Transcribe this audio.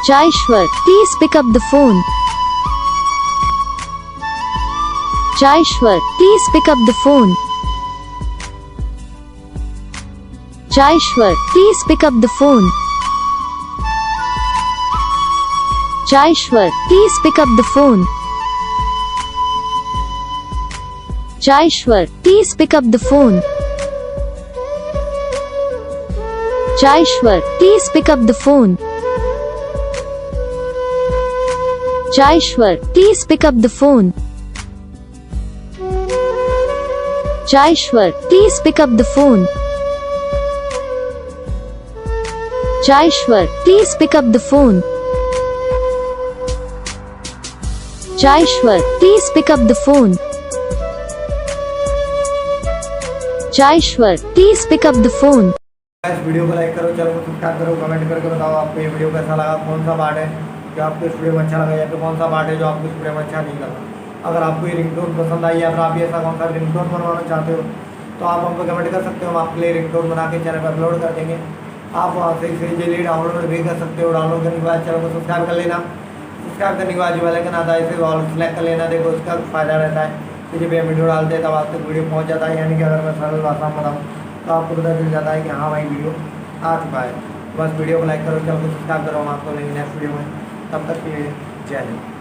Jaishwar, please pick up the phone. Jaishwar, please pick up the phone. Jaishwar, please pick up the phone. Jaishwar, please pick up the phone. Jaishwar, please pick up the phone. Jaishwar, please pick up the phone. Jaishwar, please pick up the phone. Jaishwar, please pick up the phone. Jaishwar, please pick up the phone. Jaishwar, please pick up the phone. Jaishwar, please pick up the phone. इस video को like करो, channel को subscribe करो, comment करके बताओ आपको ये video कैसा लगा, कौन सा पार्ट है जो आपको इस वीडियो में अच्छा लगा या फिर कौन सा पार्ट है जो आपको इस वीडियो में अच्छा नहीं लगा। अगर आपको ये रिंगटोन पसंद आई या फिर आप ऐसा कौन सा रिंगटोन बनवाना चाहते हो तो आप हमको कमेंट कर सकते हो, हम आपके लिए रिंगटोन बना के चैनल पर अपलोड कर देंगे। आप वहाँ से इसे इजीली डाउनलोड भी कर सकते हो। डाउनलोड करने के बाद चैनल को सब्सक्राइब कर लेना। सब्सक्राइब करने के बाद जो बेल आइकन आता है इसे ऑल सेलेक्ट कर लेना। देखो उसका फ़ायदा रहता है कि जब ये वीडियो डालते हैं तब आप तक वीडियो पहुँच जाता है। यानी कि अगर मैं सरल भाषा में बताऊँ तो आपको पता चल जाता है कि हाँ भाई वीडियो आ चुका है। बस वीडियो को लाइक करो, चैनल को सब्सक्राइब करो, हम आपको लेंगे नेक्स्ट वीडियो में। तब तक के लिए जय हिंद।